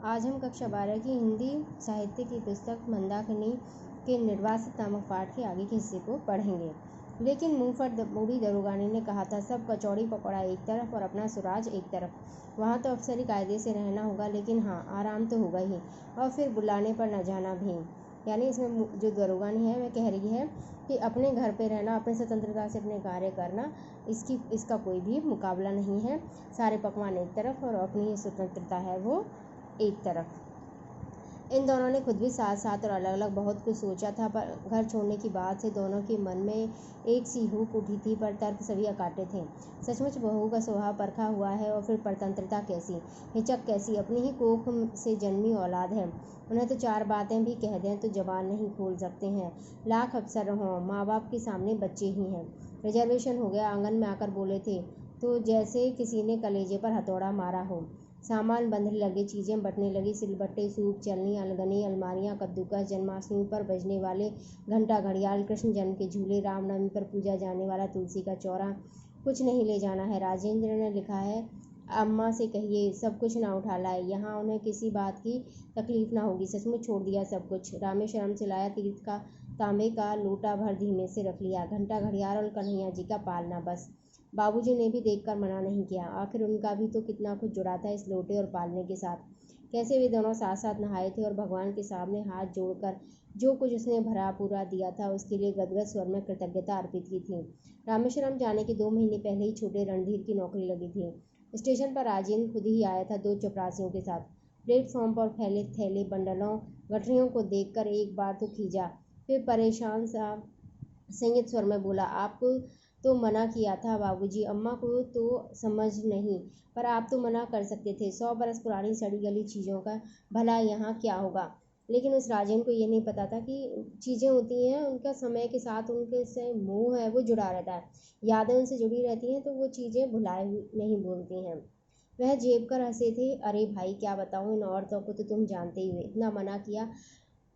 आज हम कक्षा 12 की हिंदी साहित्य की पुस्तक मंदाकिनी के निर्वासित नामक पाठ के आगे के हिस्से को पढ़ेंगे। लेकिन मुंह पर बूढ़ी दरोगानी ने कहा था, सब कचौड़ी पकौड़ा एक तरफ और अपना सुराज एक तरफ। वहाँ तो अफसरी कायदे से रहना होगा, लेकिन हाँ, आराम तो होगा ही, और फिर बुलाने पर न जाना भी। यानी इसमें जो दरोगानी है वह कह रही है कि अपने घर पे रहना, अपनी स्वतंत्रता से अपने कार्य करना, इसका कोई भी मुकाबला नहीं है। सारे पकवान एक तरफ और अपनी स्वतंत्रता है वो एक तरफ। इन दोनों ने खुद भी साथ साथ और अलग अलग बहुत कुछ सोचा था, पर घर छोड़ने की बात से दोनों के मन में एक सी हुक उठी थी, पर तर्क सभी अकाटे थे। सचमुच बहू का स्वभाव परखा हुआ है, और फिर परतंत्रता कैसी, हिचक कैसी, अपनी ही कोख से जन्मी औलाद है। उन्हें तो चार बातें भी कह दें तो जबान नहीं खोल सकते हैं। लाख अफसर हों, माँ बाप के सामने बच्चे ही हैं। रिजर्वेशन हो गया, आंगन में आकर बोले थे तो जैसे किसी ने कलेजे पर हथौड़ा मारा हो। सामान बंधने लगे, चीज़ें बटने लगी, सिलबट्टे, सूप, चलनी, अलगनी, अलमारियाँ, कद्दूकस, जन्माष्टमी पर बजने वाले घंटा, घड़ियाल, कृष्ण जन्म के झूले, रामनवमी पर पूजा जाने वाला तुलसी का चौरा। कुछ नहीं ले जाना है। राजेंद्र ने लिखा है, अम्मा से कहिए सब कुछ ना उठा लाए, यहाँ उन्हें किसी बात की तकलीफ ना होगी। सचमुच छोड़ दिया सब कुछ। रामेश्वरम से लाया तीर्थ का तांबे का लोटा भर धीमे से रख लिया। घंटा, घड़ियाल और कन्हैया जी का पालना, बस। बाबूजी ने भी देखकर मना नहीं किया। आखिर उनका भी तो कितना कुछ जुड़ा था इस लोटे और पालने के साथ। कैसे वे दोनों साथ साथ नहाए थे और भगवान के सामने हाथ जोड़कर जो कुछ उसने भरा पूरा दिया था उसके लिए गदगद स्वर में कृतज्ञता अर्पित की थी। रामेश्वरम जाने के 2 महीने पहले ही छोटे रणधीर की नौकरी लगी थी। स्टेशन पर राजेंद्र खुद ही आया था 2 चपरासियों के साथ। प्लेटफॉर्म पर फैले थैले, बंडलों, गठरियों को देखकर एक बार तो खींचा, फिर परेशान सा संयत स्वर में बोला, आपको तो मना किया था बाबूजी, अम्मा को तो समझ नहीं, पर आप तो मना कर सकते थे। 100 बरस पुरानी सड़ी गली चीज़ों का भला यहाँ क्या होगा। लेकिन उस राजेंद्र को ये नहीं पता था कि चीज़ें होती हैं, उनका समय के साथ उनके से मोह है वो जुड़ा रहता है, यादें उनसे जुड़ी रहती हैं, तो वो चीज़ें भुलाए नहीं बोलती हैं। वह जेब कर हंसे थे। अरे भाई, क्या बताऊँ, इन औरतों को तो तुम जानते ही हो, इतना मना किया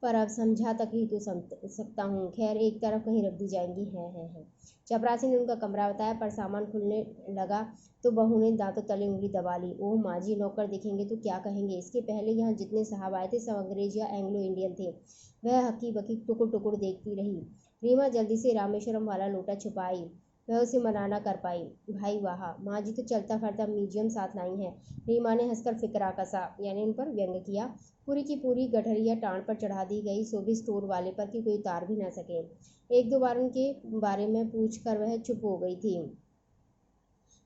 पर अब समझा तक ही तो सकता हूँ। खैर, एक तरफ कहीं रख दी जाएंगी। है। चपरासी ने उनका कमरा बताया, पर सामान खुलने लगा तो बहू ने दांतों तले उंगली दबा ली। ओह माँ जी, नौकर देखेंगे तो क्या कहेंगे। इसके पहले यहाँ जितने साहब आए थे सब अंग्रेज या एंग्लो इंडियन थे। वह हकी बकी टुकुर टुकुर देखती रही। रीमा जल्दी से रामेश्वरम वाला लोटा छुपाई। वह उसे मना न कर पाई। भाई वाह, माँ जी तो चलता फिरता म्यूजियम साथ लाई हैं। रीमा ने हंसकर फिकरा कसा, यानी उन पर व्यंग किया। पूरी की पूरी गठरिया टाँड़ पर चढ़ा दी गई, सो भी स्टोर वाले पर कि कोई उतार भी न सके। 1-2 बार उनके बारे में पूछ कर वह चुप हो गई थी।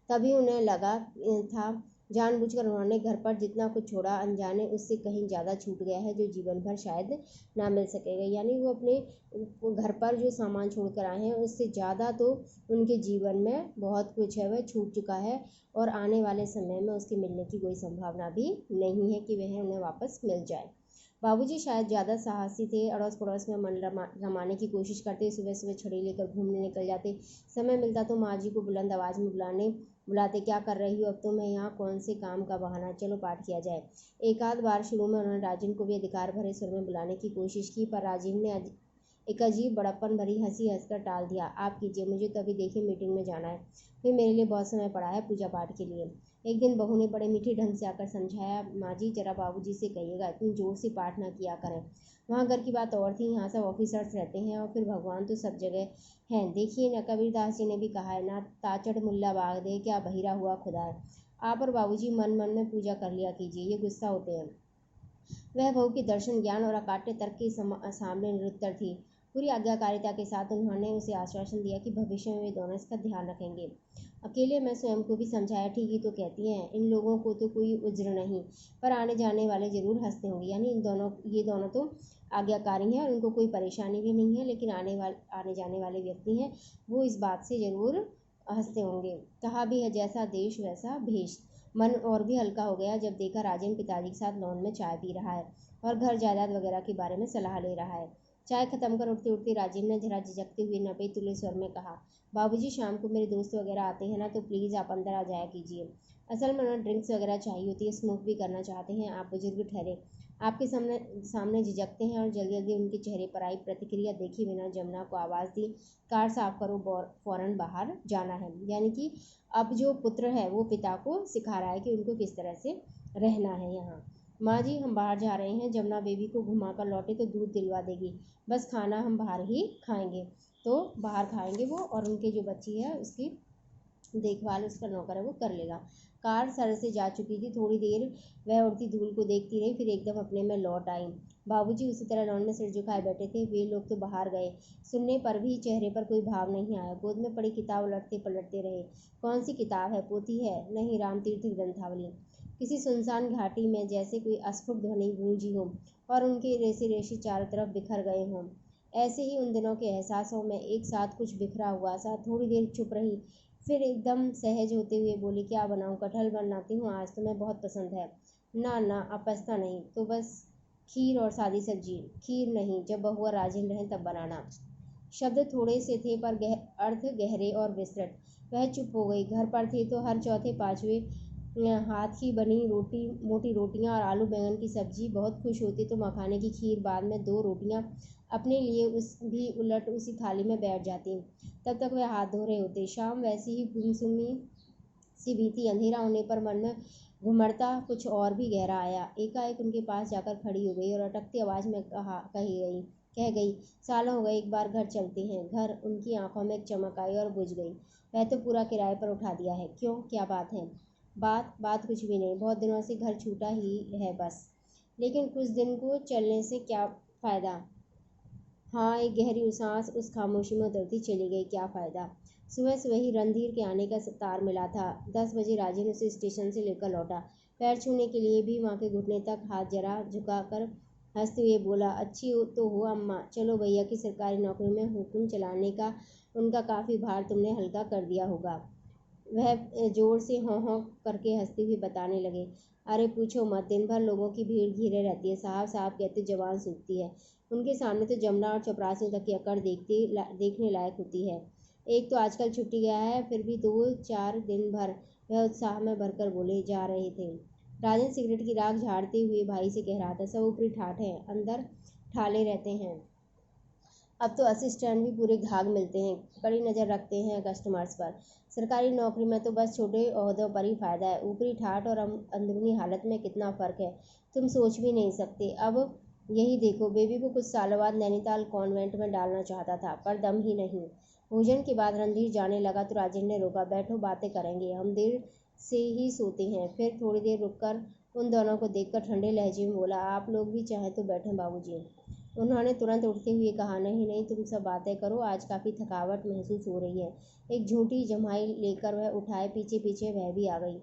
तभी उन्हें लगा था जानबूझकर उन्होंने घर पर जितना कुछ छोड़ा, अनजाने उससे कहीं ज़्यादा छूट गया है जो जीवन भर शायद ना मिल सकेगा। यानी वो अपने घर पर जो सामान छोड़ कर आए हैं उससे ज़्यादा तो उनके जीवन में बहुत कुछ है वह छूट चुका है, और आने वाले समय में उसके मिलने की कोई संभावना भी नहीं है कि वह उन्हें वापस मिल जाए। बाबूजी शायद ज़्यादा साहसी थे, अड़ोस पड़ोस में मन रमाने की कोशिश करते, सुबह सुबह छड़ी लेकर घूमने निकल जाते। समय मिलता तो माँ जी को बुलंद आवाज़ में बुलाते, क्या कर रही हो, अब तो मैं यहाँ, कौन से काम का बहाना, चलो पाठ किया जाए। एक आध बार शुरू में उन्होंने राजेंद्र को भी अधिकार भरे स्वर में बुलाने की कोशिश की, पर राजेंद्र ने एक अजीब बड़प्पन भरी हंसी हंसकर टाल दिया। आप कीजिए, मुझे तो अभी देखिए मीटिंग में जाना है, फिर मेरे लिए बहुत समय पड़ा है पूजा पाठ के लिए। एक दिन बहू ने बड़े मीठे ढंग से आकर समझाया, माँ जी जरा बाबूजी से कहिएगा इतनी जोर से पाठ ना किया करें। वहाँ घर की बात और थी, यहाँ सब ऑफिसर्स रहते हैं, और फिर भगवान तो सब जगह हैं। देखिए न, कबीरदास जी ने भी कहा है ना, ताचड़ मुल्ला बाग दे, क्या बहिरा हुआ खुदा है। आप और बाबूजी मन मन में पूजा कर लिया कीजिए, ये गुस्सा होते हैं। वह बहू की दर्शन, ज्ञान और अकाट्य तर्क के सामने निरुत्तर थी। पूरी आज्ञाकारिता के साथ उन्होंने उसे आश्वासन दिया कि भविष्य में वे दोनों इसका ध्यान रखेंगे। अकेले मैं स्वयं को भी समझाया, ठीक ही तो कहती हैं, इन लोगों को तो कोई उज्र नहीं, पर आने जाने वाले जरूर हंसते होंगे। यानी ये दोनों तो आज्ञाकारी हैं और उनको कोई परेशानी भी नहीं है, लेकिन आने जाने वाले व्यक्ति हैं, वो इस बात से जरूर हंसते होंगे। कहा भी है, जैसा देश वैसा भेष। मन और भी हल्का हो गया जब देखा राजेंद्र पिताजी के साथ लॉन में चाय पी रहा है और घर जायदाद वगैरह के बारे में सलाह ले रहा है। चाय खत्म कर उठते उठते राजेंद्र ने जरा झिझकते हुए नपे तुले स्वर में कहा, बाबूजी शाम को मेरे दोस्त वगैरह आते हैं ना, तो प्लीज़ आप अंदर आ जाया कीजिए। असल में उन्हें ड्रिंक्स वगैरह चाहिए होती है, स्मोक भी करना चाहते हैं। आप बुजुर्ग ठहरे, आपके सामने झिझकते हैं। और जल्दी जल्दी उनके चेहरे पर आई प्रतिक्रिया देखे बिना जमुना को आवाज़ दी, कार साफ करो, फ़ौरन बाहर जाना है। यानी कि अब जो पुत्र है वो पिता को सिखा रहा है कि उनको किस तरह से रहना है यहाँ। माँ जी हम बाहर जा रहे हैं, जमुना बेबी को घुमा कर लौटे तो दूध दिलवा देगी, बस खाना हम बाहर ही खाएंगे। तो बाहर खाएंगे वो, और उनके जो बच्ची है उसकी देखभाल उसका नौकर है वो कर लेगा। कार सड़क से जा चुकी थी। थोड़ी देर वह उड़ती धूल को देखती रही, फिर एकदम अपने में लौट आई। बाबूजी उसी तरह लॉन में सिर झुकाए बैठे थे। वे लोग तो बाहर गए, सुनने पर भी चेहरे पर कोई भाव नहीं आया। गोद में पड़ी किताब उलटते पलटते रहे। कौन सी किताब है? पोथी है? नहीं, रामतीर्थ ग्रंथावली। किसी सुनसान घाटी में जैसे कोई अस्फुट ध्वनि गूंजी हो और उनके रेसे रेसे चारों तरफ बिखर गए हों। ऐसे ही उन दिनों के एहसासों में एक साथ कुछ बिखरा हुआ सा। थोड़ी देर चुप रही, फिर एकदम सहज होते हुए बोली, क्या बनाऊं? कटहल बनाती हूँ, आज तुम्हें बहुत पसंद है। ना ना, अपस्ता नहीं तो बस खीर और सादी सब्जी। खीर नहीं, जब बहू और राजेंद्र हैं तब बनाना। शब्द थोड़े से थे पर अर्थ गहरे और विस्तृत। वह चुप हो गई। घर पर थे तो हर चौथे पांचवें हाथ की बनी रोटी, मोटी रोटियां और आलू बैंगन की सब्जी। बहुत खुश होती तो मखाने की खीर, बाद में 2 रोटियां अपने लिए उस भी उलट उसी थाली में बैठ जाती। तब तक वह हाथ धो रहे होते। शाम वैसी ही गुमसुमी सी बीती। अंधेरा होने पर मन में घुमड़ता कुछ और भी गहरा आया। एकाएक उनके पास जाकर खड़ी हो गई और अटकती आवाज में कह गई, सालों हो गए, एक बार घर चलते हैं। घर। उनकी आंखों में एक चमक आई और बुझ गई। वह तो पूरा किराए पर उठा दिया है। क्यों, क्या बात है? बात कुछ भी नहीं, बहुत दिनों से घर छूटा ही है बस। लेकिन कुछ दिन को चलने से क्या फायदा? हाँ, एक गहरी सांस उस खामोशी में उतरती चली गई। क्या फायदा? सुबह सुबह ही रणधीर के आने का तार मिला था। 10 बजे राजेंद्र उसे स्टेशन से लेकर लौटा। पैर छूने के लिए भी माँ के घुटने तक हाथ जरा झुकाकर हंसते हुए बोला, अच्छी हो तो हो अम्मा, चलो भैया की सरकारी नौकरी में हुक्म चलाने का उनका काफ़ी भार तुमने हल्का कर दिया होगा। वह जोर से हों हों करके हंसते हुए बताने लगे, अरे पूछो मत, दिन भर लोगों की भीड़ घिरे रहती है। साहब साहब कहते जबान सूखती है। उनके सामने तो जमुना और चपरासियों तक की अकड़ देखने लायक होती है। एक तो आजकल छुट्टी गया है, फिर भी 2-4 दिन भर। वह उत्साह में भरकर बोले जा रहे थे। राजन सिगरेट की राख झाड़ते हुए भाई से कह रहा था, सब ऊपरी ठाठ हैं, अंदर ठाले रहते हैं। अब तो असिस्टेंट भी पूरे घाघ मिलते हैं, कड़ी नज़र रखते हैं कस्टमर्स पर। सरकारी नौकरी में तो बस छोटे ओहदों पर ही फ़ायदा है। ऊपरी ठाठ और अंदरूनी हालत में कितना फ़र्क है, तुम सोच भी नहीं सकते। अब यही देखो, बेबी को कुछ सालों बाद नैनीताल कॉन्वेंट में डालना चाहता था, पर दम ही नहीं। भोजन के बाद रणधीर जाने लगा तो राजेंद्र ने रोका, बैठो बातें करेंगे, हम देर से ही सोते हैं। फिर थोड़ी देर रुककर उन दोनों को देखकर ठंडे लहजे में बोला, आप लोग भी चाहें तो बैठें बाबूजी। उन्होंने तुरंत उठते हुए कहा, नहीं नहीं, तुम सब बातें करो, आज काफ़ी थकावट महसूस हो रही है। एक झूठी जम्हाई लेकर वह उठाए, पीछे पीछे वह भी आ गई।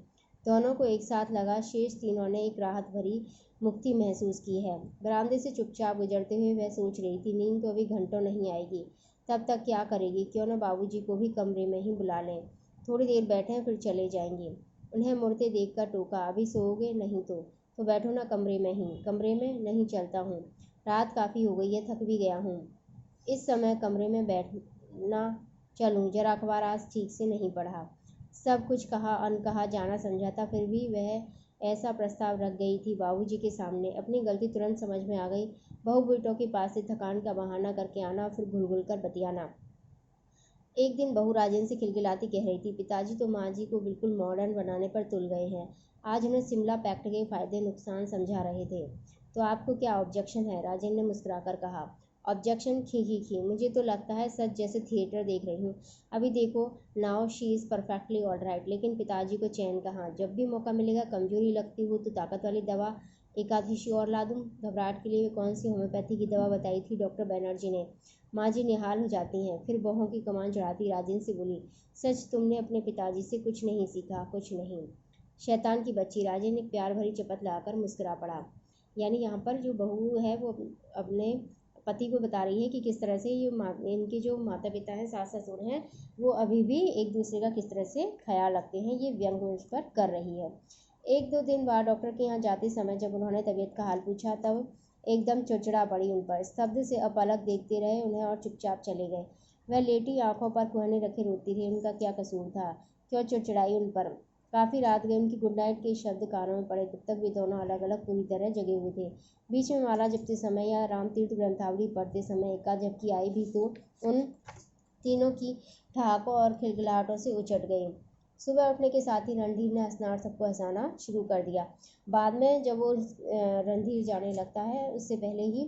दोनों को एक साथ लगा। शेष तीनों ने एक राहत भरी मुक्ति महसूस की है। बरामदे से चुपचाप गुजरते हुए वह सोच रही थी, नींद तो अभी घंटों नहीं आएगी, तब तक क्या करेगी? क्यों न बाबूजी को भी कमरे में ही बुला लें, थोड़ी देर बैठें फिर चले जाएंगे। उन्हें मुड़ते देखकर टोका, अभी सोओगे? नहीं तो बैठो ना कमरे में ही। कमरे में नहीं, चलता हूँ, रात काफ़ी हो गई है, थक भी गया हूँ। इस समय कमरे में बैठना चलूँ? जरा अखबार आज ठीक से नहीं पढ़ा। सब कुछ कहा अनकहा जाना समझा था, फिर भी वह ऐसा प्रस्ताव रख गई थी बाबूजी के सामने। अपनी गलती तुरंत समझ में आ गई। बहू बेटों के पास से थकान का बहाना करके आना, फिर घुल घुल कर बतियाना। एक दिन बहू राजेंद्र से खिलखिलाती कह रही थी, पिताजी तो माँ जी को बिल्कुल मॉडर्न बनाने पर तुल गए हैं। आज उन्हें शिमला पैक्ट के फ़ायदे नुकसान समझा रहे थे। तो आपको क्या ऑब्जेक्शन है? राजेंद्र ने मुस्कुराकर कहा। ऑब्जेक्शन? खी, मुझे तो लगता है सच जैसे थिएटर देख रही हूँ। अभी देखो, now she is perfectly all right, लेकिन पिताजी को चैन कहाँ? जब भी मौका मिलेगा, कमजोरी लगती हो तो ताकत वाली दवा एकादशी और ला दूँ। घबराहट के लिए कौन सी होम्योपैथी की दवा बताई थी डॉक्टर बनर्जी ने? माँ जी निहाल हो जाती हैं। फिर बहू की कमान चढ़ाती राजेंद्र से बोली, सच तुमने अपने पिताजी से कुछ नहीं सीखा? कुछ नहीं। शैतान की बच्ची। राजेंद्र ने प्यार भरी चपत लगाकर मुस्कुरा पड़ा। यानी यहाँ पर जो बहू है वो अपने पति को बता रही है कि किस तरह से ये इनके जो माता पिता हैं, सास ससुर हैं, वो अभी भी एक दूसरे का किस तरह से ख्याल रखते हैं, ये व्यंग उस पर कर रही है। 1-2 दिन बाद डॉक्टर के यहाँ जाते समय जब उन्होंने तबीयत का हाल पूछा, तब एकदम चिड़चिड़ा पड़ी उन पर। स्तब्ध से अपलक देखते रहे उन्हें और चुपचाप चले गए। वह लेटी आंखों पर कुहने रखे रोती रही। उनका क्या कसूर था? क्यों चिड़चिड़ाई उन पर? काफ़ी रात गई। उनकी गुड नाइट के शब्द कानों में पड़े, तब तक वे दोनों अलग अलग पूरी तरह जगे हुए थे। बीच में माला जपते समय या रामतीर्थ ग्रंथावली पढ़ते समय एका झपकी आई भी तो उन तीनों की ठहाकों और खिलखिलाहटों से उचट गई। सुबह उठने के साथ ही रणधीर ने स्नान सबको हंसाना शुरू कर दिया। बाद में जब वो रणधीर जाने लगता है उससे पहले ही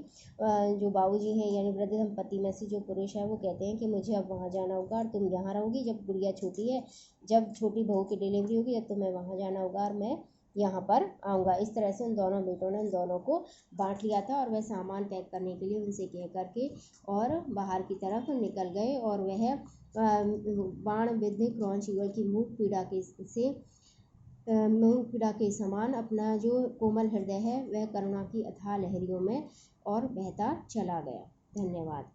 जो बाबूजी हैं यानी वृद्ध दंपति में से जो पुरुष है वो कहते हैं कि मुझे अब वहाँ जाना होगा और तुम यहाँ रहोगी, जब गुड़िया छोटी है, जब छोटी बहू की डिलीवरी होगी तब तुम्हें वहाँ जाना होगा और मैं यहाँ पर आऊँगा। इस तरह से उन दोनों बेटों ने उन दोनों को बांट लिया था और वह सामान पैक करने के लिए उनसे कह करके और बाहर की तरफ निकल गए और वह बाण विद्ध क्रौंचईगल की मुख पीड़ा के समान अपना जो कोमल हृदय है वह करुणा की अथाह लहरियों में और बहता चला गया। धन्यवाद।